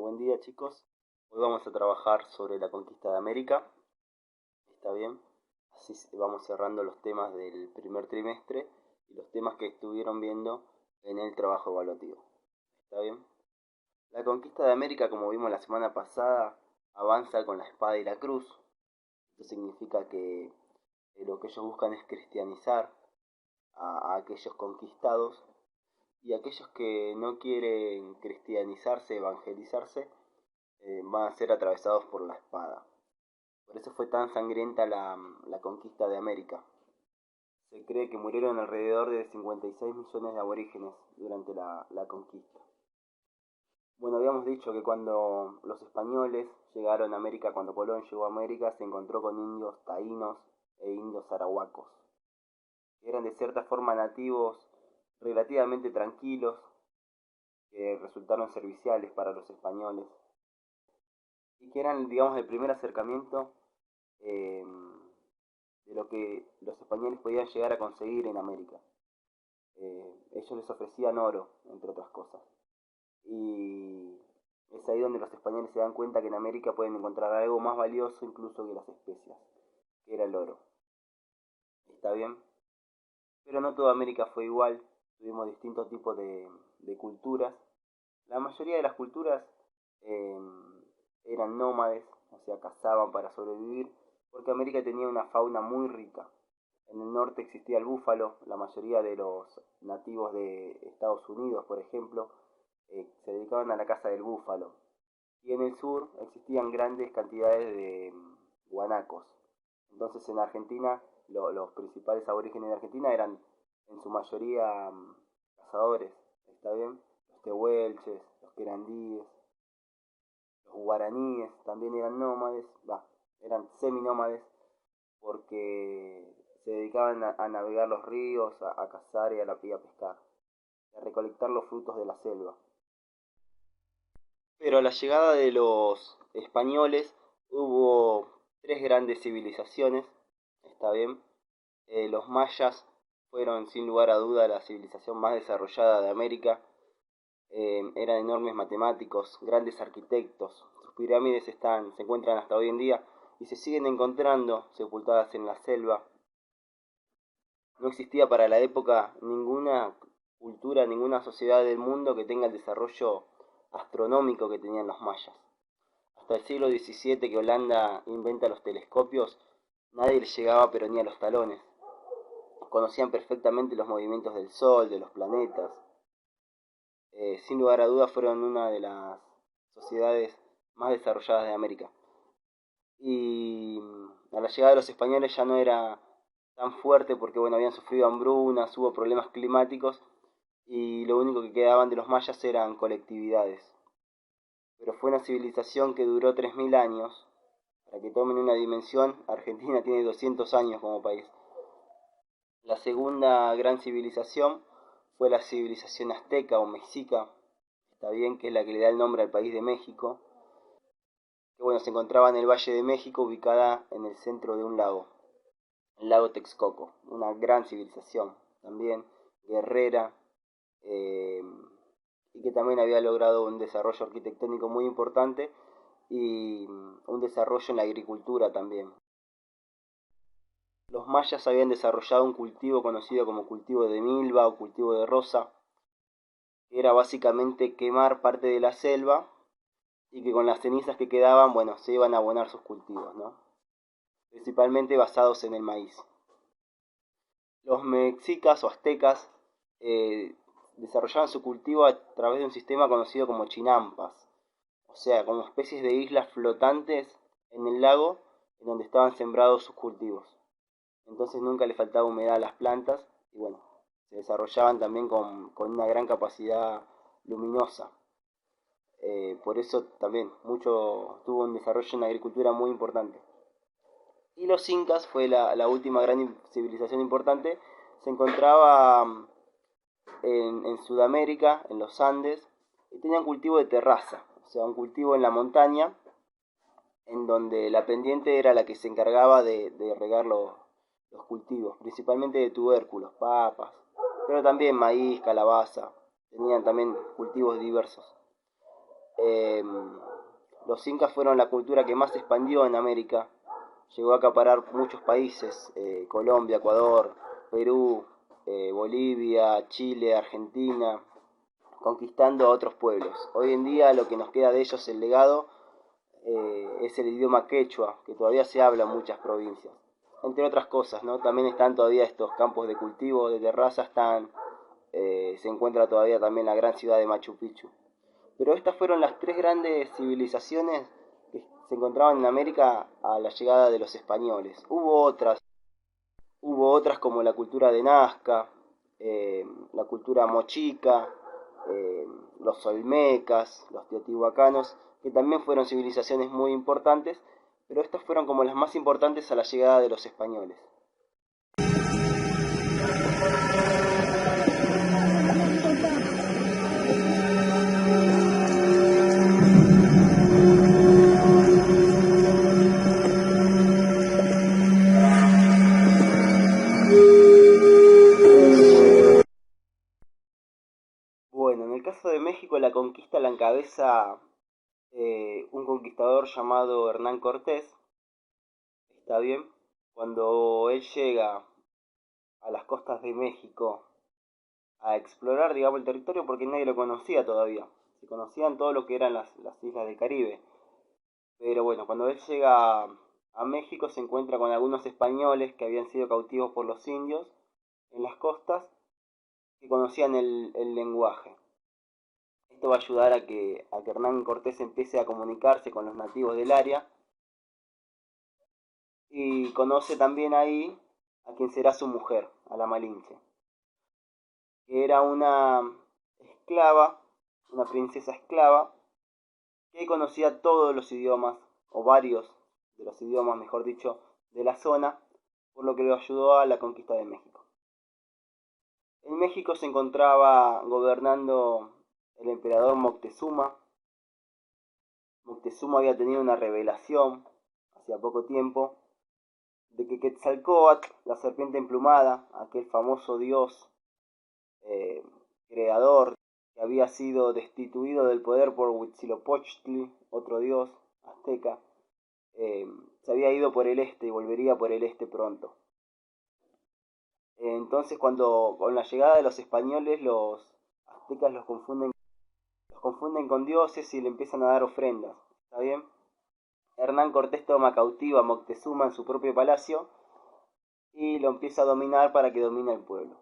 Buen día chicos. Hoy vamos a trabajar sobre la conquista de América. ¿Está bien? Así vamos cerrando los temas del primer trimestre y los temas que estuvieron viendo en el trabajo evaluativo. ¿Está bien? La conquista de América, como vimos la semana pasada, avanza con la espada y la cruz. Esto significa que lo que ellos buscan es cristianizar a aquellos conquistados, y aquellos que no quieren cristianizarse, evangelizarse, van a ser atravesados por la espada. Por eso fue tan sangrienta la conquista de América. Se cree que murieron alrededor de 56 millones de aborígenes durante la conquista. Bueno, habíamos dicho que cuando los españoles llegaron a América, cuando Colón llegó a América, se encontró con indios taínos e indios arahuacos, que eran de cierta forma nativos relativamente tranquilos, que resultaron serviciales para los españoles y que eran, digamos, el primer acercamiento eh, de lo que los españoles podían llegar a conseguir en América. Ellos les ofrecían oro, entre otras cosas. Y es ahí donde los españoles se dan cuenta que en América pueden encontrar algo más valioso incluso que las especias, que era el oro. ¿Está bien? Pero no toda América fue igual. Tuvimos distintos tipos de culturas. La mayoría de las culturas eh, eran nómades, o sea, cazaban para sobrevivir, porque América tenía una fauna muy rica. En el norte existía el búfalo, la mayoría de los nativos de Estados Unidos, por ejemplo, se dedicaban a la caza del búfalo. Y en el sur existían grandes cantidades de guanacos. Entonces en Argentina, los principales aborígenes de Argentina eran en su mayoría cazadores, ¿está bien? Los tehuelches, los querandíes, los guaraníes también eran nómades, eran seminómades, porque se dedicaban a navegar los ríos, a cazar y a pescar, a recolectar los frutos de la selva. Pero a la llegada de los españoles hubo tres grandes civilizaciones, ¿está bien? Los mayas fueron sin lugar a duda la civilización más desarrollada de América. Eran enormes matemáticos, grandes arquitectos. Sus pirámides se encuentran hasta hoy en día y se siguen encontrando sepultadas en la selva. No existía para la época ninguna cultura, ninguna sociedad del mundo que tenga el desarrollo astronómico que tenían los mayas. Hasta el siglo XVII, que Holanda inventa los telescopios, nadie les llegaba pero ni a los talones. Conocían perfectamente los movimientos del Sol, de los planetas. Sin lugar a dudas fueron una de las sociedades más desarrolladas de América. Y a la llegada de los españoles ya no era tan fuerte porque bueno, habían sufrido hambrunas, hubo problemas climáticos y lo único que quedaban de los mayas eran colectividades. Pero fue una civilización que duró 3000 años. Para que tomen una dimensión, Argentina tiene 200 años como país. La segunda gran civilización fue la civilización azteca o mexica, está bien, que es la que le da el nombre al país de México, que bueno, se encontraba en el Valle de México, ubicada en el centro de un lago, el lago Texcoco, una gran civilización también, guerrera, eh, y que también había logrado un desarrollo arquitectónico muy importante y un desarrollo en la agricultura también. Los mayas habían desarrollado un cultivo conocido como cultivo de milva o cultivo de rosa, que era básicamente quemar parte de la selva y que con las cenizas que quedaban, bueno, se iban a abonar sus cultivos, ¿no? Principalmente basados en el maíz. Los mexicas o aztecas desarrollaban su cultivo a través de un sistema conocido como chinampas, o sea, como especies de islas flotantes en el lago en donde estaban sembrados sus cultivos. Entonces nunca le faltaba humedad a las plantas y bueno, se desarrollaban también con una gran capacidad luminosa. Por eso también tuvo un desarrollo en la agricultura muy importante. Y los incas fue la última gran civilización importante. Se encontraba en Sudamérica, en los Andes, y tenían cultivo de terraza, o sea, un cultivo en la montaña, en donde la pendiente era la que se encargaba de regar los cultivos, principalmente de tubérculos, papas, pero también maíz, calabaza, tenían también cultivos diversos. Eh, los incas fueron la cultura que más se expandió en América. Llegó a acaparar muchos países, Colombia, Ecuador, Perú, Bolivia, Chile, Argentina, conquistando a otros pueblos. Hoy en día lo que nos queda de ellos, el legado, es el idioma quechua, que todavía se habla en muchas provincias. Entre otras cosas, ¿no? También están todavía estos campos de cultivo, de terraza, se encuentra todavía también la gran ciudad de Machu Picchu. Pero estas fueron las tres grandes civilizaciones que se encontraban en América a la llegada de los españoles. Hubo otras como la cultura de Nazca, la cultura mochica, los olmecas, los teotihuacanos, que también fueron civilizaciones muy importantes, pero estas fueron como las más importantes a la llegada de los españoles. Bueno, en el caso de México la conquista la encabeza un conquistador llamado Hernán Cortés, ¿está bien? Cuando él llega a las costas de México a explorar, digamos, el territorio porque nadie lo conocía todavía. Se conocían todo lo que eran las islas del Caribe. Pero bueno, cuando él llega a México se encuentra con algunos españoles que habían sido cautivos por los indios en las costas que conocían el lenguaje. Esto va a ayudar a que Hernán Cortés empiece a comunicarse con los nativos del área y conoce también ahí a quien será su mujer, a la Malinche, que era una esclava, una princesa esclava, que conocía todos los idiomas, o varios de los idiomas, mejor dicho, de la zona, por lo que lo ayudó a la conquista de México. En México se encontraba gobernando el emperador Moctezuma. Moctezuma había tenido una revelación hacía poco tiempo de que Quetzalcóatl, la serpiente emplumada, aquel famoso dios eh, creador que había sido destituido del poder por Huitzilopochtli, otro dios azteca, se había ido por el este y volvería por el este pronto. Entonces, con la llegada de los españoles, los aztecas los confunden con dioses y le empiezan a dar ofrendas. ¿Está bien? Hernán Cortés toma cautivo a Moctezuma en su propio palacio y lo empieza a dominar para que domine el pueblo.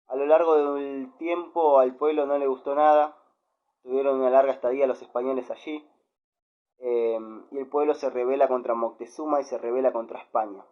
A lo largo del tiempo al pueblo no le gustó nada, tuvieron una larga estadía los españoles allí, y el pueblo se rebela contra Moctezuma y se rebela contra España.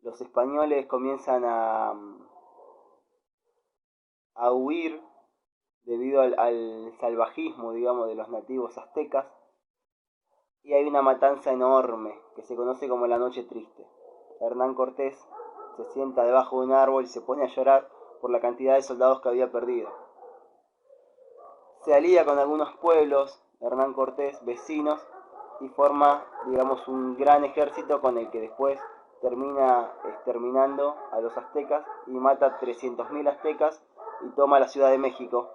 Los españoles comienzan a huir debido al salvajismo, digamos, de los nativos aztecas, y hay una matanza enorme que se conoce como la Noche Triste. Hernán Cortés se sienta debajo de un árbol y se pone a llorar por la cantidad de soldados que había perdido. Se alía con algunos pueblos, Hernán Cortés, vecinos, y forma, digamos, un gran ejército con el que después termina exterminando a los aztecas y mata 300.000 aztecas y toma la Ciudad de México.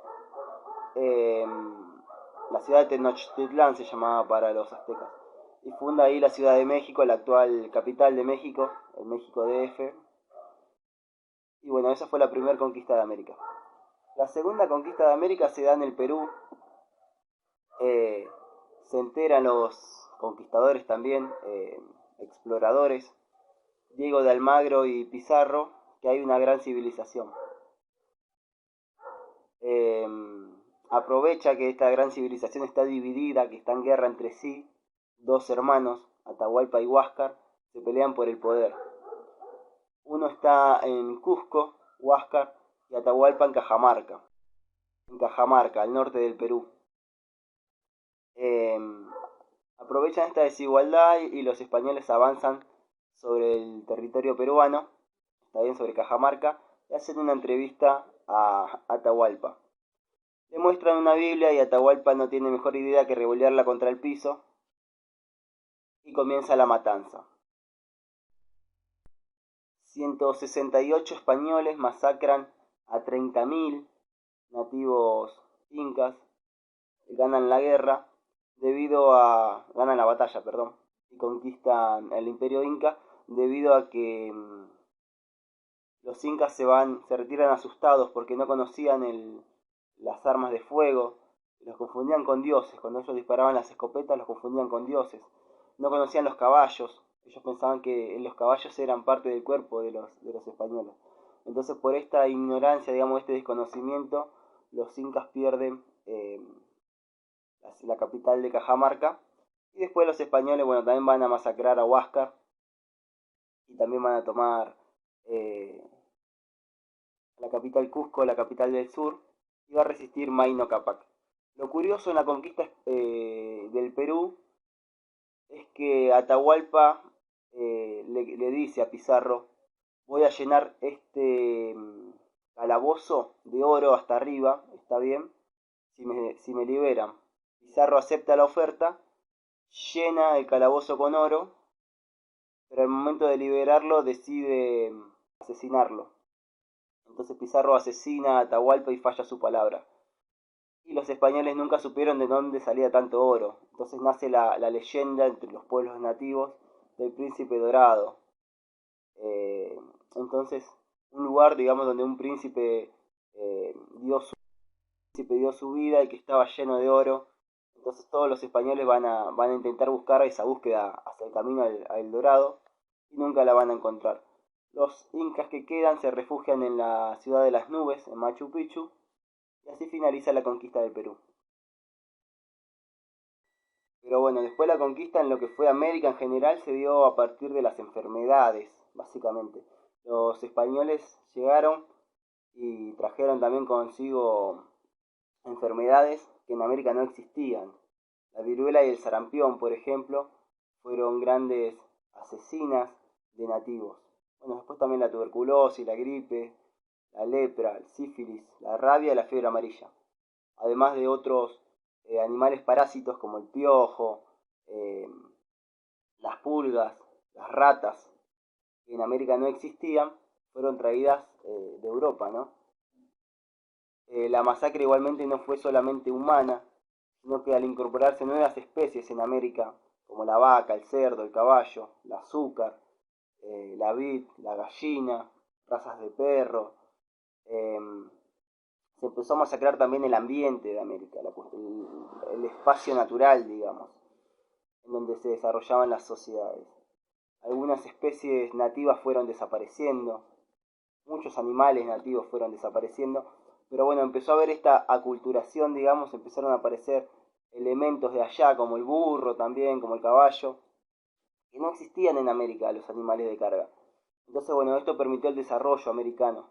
Eh, la ciudad de Tenochtitlán se llamaba para los aztecas. Y funda ahí la Ciudad de México, la actual capital de México, el México DF. Y bueno, esa fue la primera conquista de América. La segunda conquista de América se da en el Perú. Se enteran los conquistadores también, exploradores, Diego de Almagro y Pizarro, que hay una gran civilización. Eh, Aprovecha que esta gran civilización está dividida, que está en guerra entre sí. Dos hermanos, Atahualpa y Huáscar, se pelean por el poder. Uno está en Cusco, Huáscar, y Atahualpa en Cajamarca, al norte del Perú. Eh, Aprovechan esta desigualdad y los españoles avanzan sobre el territorio peruano, está bien, sobre Cajamarca, y hacen una entrevista a Atahualpa. Le muestran una Biblia y Atahualpa no tiene mejor idea que revolearla contra el piso y comienza la matanza. 168 españoles masacran a 30.000 nativos incas ganan la guerra debido a... ganan la batalla, perdón, y conquistan el imperio inca debido a que los incas se retiran asustados porque no conocían las armas de fuego, los confundían con dioses, cuando ellos disparaban las escopetas los confundían con dioses, no conocían los caballos, ellos pensaban que los caballos eran parte del cuerpo de los españoles. Entonces por esta ignorancia, digamos, este desconocimiento, los incas pierden la capital de Cajamarca y después los españoles, bueno, también van a masacrar a Huáscar y también van a tomar la capital Cusco, la capital del sur, y va a resistir Maino Capac. Lo curioso en la conquista del Perú es que Atahualpa le dice a Pizarro, voy a llenar este calabozo de oro hasta arriba, está bien, si me liberan. Pizarro acepta la oferta, llena el calabozo con oro, pero al momento de liberarlo decide asesinarlo. Entonces Pizarro asesina a Atahualpa y falla su palabra. Y los españoles nunca supieron de dónde salía tanto oro. Entonces nace la leyenda entre los pueblos nativos del príncipe dorado. Entonces, un lugar, digamos, donde un príncipe, dio su vida y que estaba lleno de oro. Entonces todos los españoles van a intentar buscar esa búsqueda hacia el camino al dorado y nunca la van a encontrar. Los incas que quedan se refugian en la ciudad de las nubes, en Machu Picchu, y así finaliza la conquista del Perú. Pero bueno, después la conquista en lo que fue América en general se dio a partir de las enfermedades, básicamente. Los españoles llegaron y trajeron también consigo enfermedades que en América no existían. La viruela y el sarampión, por ejemplo, fueron grandes asesinas de nativos. Bueno, después también la tuberculosis, la gripe, la lepra, el sífilis, la rabia y la fiebre amarilla. Además de otros animales parásitos como el piojo, eh, las pulgas, las ratas, que en América no existían, fueron traídas de Europa, ¿no? La masacre igualmente no fue solamente humana, sino que al incorporarse nuevas especies en América, como la vaca, el cerdo, el caballo, el azúcar, la vid, la gallina, razas de perro, eh, se empezó a masacrar también el ambiente de América, el espacio natural, digamos, en donde se desarrollaban las sociedades. Algunas especies nativas fueron desapareciendo, muchos animales nativos fueron desapareciendo, pero bueno, empezó a haber esta aculturación, digamos, empezaron a aparecer elementos de allá, como el burro también, como el caballo, que no existían en América, los animales de carga. Entonces, bueno, esto permitió el desarrollo americano.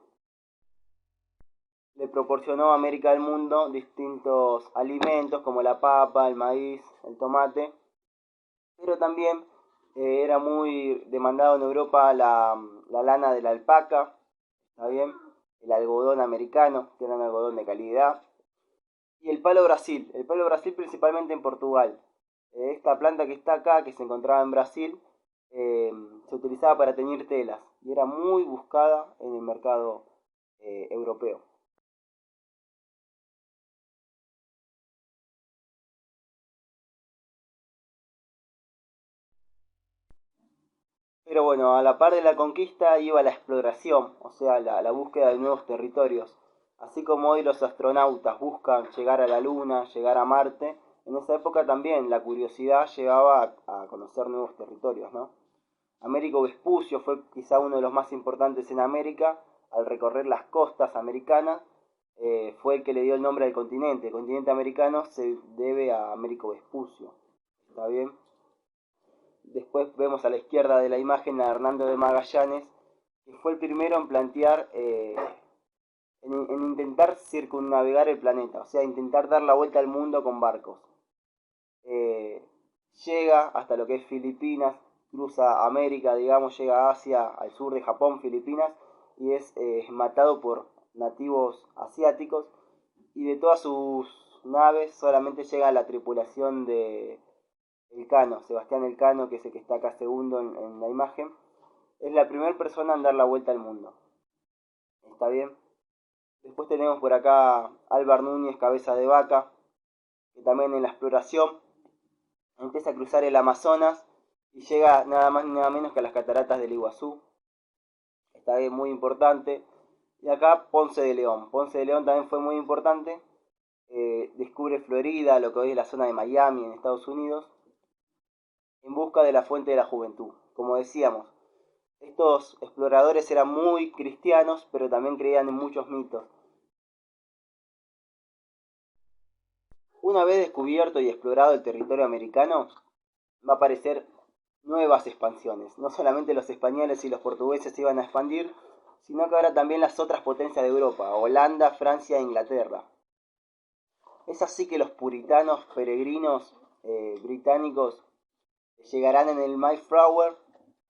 Le proporcionó a América del mundo distintos alimentos como la papa, el maíz, el tomate, pero también era muy demandado en Europa la lana de la alpaca, ¿está bien? El algodón americano, que era un algodón de calidad, y el palo Brasil principalmente en Portugal. Esta planta que está acá, que se encontraba en Brasil, se utilizaba para teñir telas y era muy buscada en el mercado europeo. Pero bueno, a la par de la conquista iba la exploración, o sea, la búsqueda de nuevos territorios. Así como hoy los astronautas buscan llegar a la Luna, llegar a Marte, en esa época también la curiosidad llevaba a conocer nuevos territorios, ¿no? Américo Vespucio fue quizá uno de los más importantes en América, al recorrer las costas americanas, fue el que le dio el nombre al continente. El continente americano se debe a Américo Vespucio, ¿está bien? Después vemos a la izquierda de la imagen a Hernando de Magallanes, que fue el primero en plantear, en intentar circunnavegar el planeta, o sea, intentar dar la vuelta al mundo con barcos. Eh, Llega hasta lo que es Filipinas, cruza América, digamos, llega a Asia, al sur de Japón, Filipinas, y es matado por nativos asiáticos, y de todas sus naves solamente llega la tripulación de Elcano, Sebastián Elcano, que es el que está acá segundo en la imagen, es la primera persona en dar la vuelta al mundo. ¿Está bien? Después tenemos por acá Álvar Núñez, cabeza de vaca, que también en la exploración empieza a cruzar el Amazonas y llega nada más ni nada menos que a las cataratas del Iguazú. Está bien, muy importante. Y acá Ponce de León. Ponce de León también fue muy importante. Descubre Florida, lo que hoy es la zona de Miami en Estados Unidos, en busca de la fuente de la juventud. Como decíamos, estos exploradores eran muy cristianos, pero también creían en muchos mitos. Una vez descubierto y explorado el territorio americano, va a aparecer nuevas expansiones. No solamente los españoles y los portugueses se iban a expandir, sino que ahora también las otras potencias de Europa, Holanda, Francia e Inglaterra. Es así que los puritanos peregrinos británicos llegarán en el Mayflower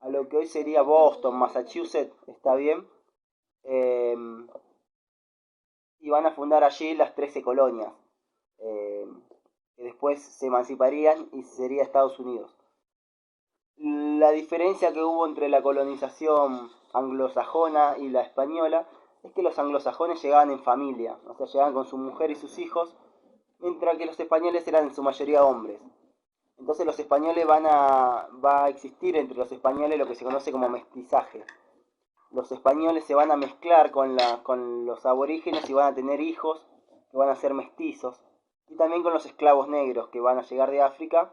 a lo que hoy sería Boston, Massachusetts, ¿está bien? Eh, y van a fundar allí las 13 colonias, que después se emanciparían y sería Estados Unidos. La diferencia que hubo entre la colonización anglosajona y la española es que los anglosajones llegaban en familia, o sea, llegaban con su mujer y sus hijos, mientras que los españoles eran en su mayoría hombres. Entonces va a existir entre los españoles lo que se conoce como mestizaje. Los españoles se van a mezclar con los aborígenes y van a tener hijos que van a ser mestizos. Y también con los esclavos negros que van a llegar de África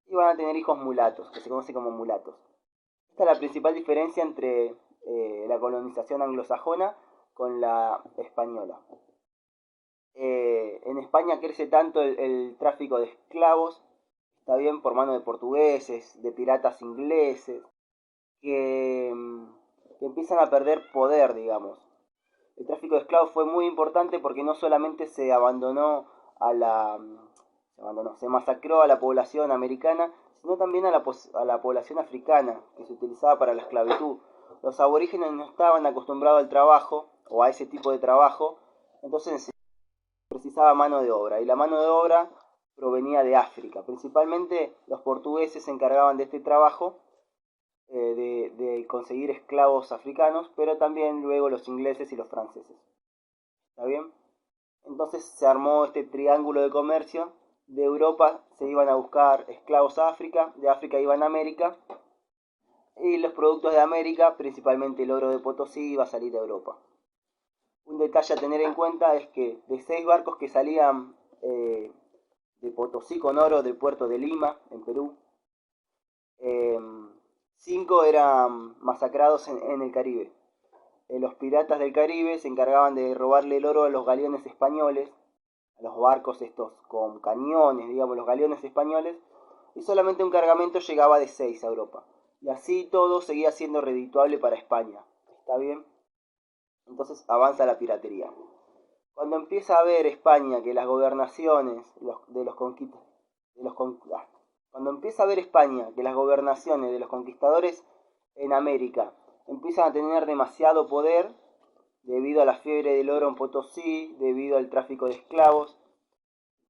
y van a tener hijos mulatos, que se conoce como mulatos. Esta es la principal diferencia entre la colonización anglosajona con la española. En España crece tanto el tráfico de esclavos, está bien, por mano de portugueses, de piratas ingleses, que, que empiezan a perder poder, digamos. El tráfico de esclavos fue muy importante porque no solamente se abandonó a la... se masacró a la población americana, sino también a la población africana, que se utilizaba para la esclavitud. Los aborígenes no estaban acostumbrados al trabajo, o a ese tipo de trabajo, entonces se precisaba mano de obra, y la mano de obra provenía de África. Principalmente los portugueses se encargaban de este trabajo, de conseguir esclavos africanos, pero también luego los ingleses y los franceses. ¿Está bien? Entonces se armó este triángulo de comercio. De Europa se iban a buscar esclavos a África, de África iban a América, y los productos de América, principalmente el oro de Potosí, iba a salir a Europa. Un detalle a tener en cuenta es que de 6 barcos que salían de Potosí con oro del puerto de Lima, en Perú, 5 eran masacrados en el Caribe. Los piratas del Caribe se encargaban de robarle el oro a los galeones españoles, a los barcos estos con cañones, digamos, los galeones españoles, y solamente un cargamento llegaba de 6 a Europa. Y así todo seguía siendo redituable para España. ¿Está bien? Entonces avanza la piratería. Cuando empieza a ver España que las gobernaciones cuando empieza a ver España que las gobernaciones de los conquistadores en América empiezan a tener demasiado poder debido a la fiebre del oro en Potosí, debido al tráfico de esclavos,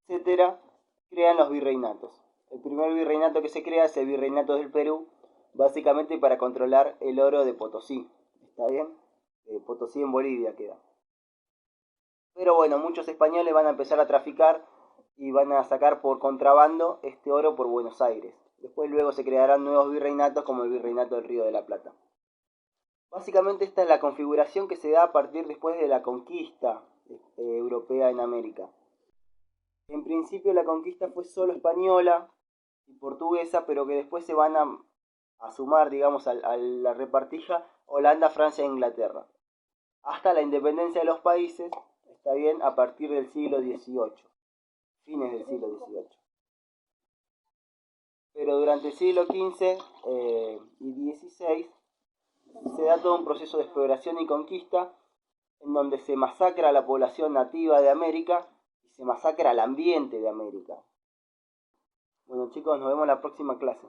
etcétera, crean los virreinatos. El primer virreinato que se crea es el virreinato del Perú, básicamente para controlar el oro de Potosí. ¿Está bien? Potosí en Bolivia queda. Pero bueno, muchos españoles van a empezar a traficar y van a sacar por contrabando este oro por Buenos Aires. Después luego se crearán nuevos virreinatos como el virreinato del Río de la Plata. Básicamente esta es la configuración que se da a partir después de la conquista europea en América. En principio la conquista fue solo española y portuguesa, pero que después se van a sumar, digamos, a la repartija Holanda, Francia e Inglaterra. Hasta la independencia de los países, está bien, a partir del siglo XVIII, fines del siglo XVIII. Pero durante el siglo XV y XVI se da todo un proceso de exploración y conquista en donde se masacra a la población nativa de América y se masacra al ambiente de América. Bueno chicos, nos vemos en la próxima clase.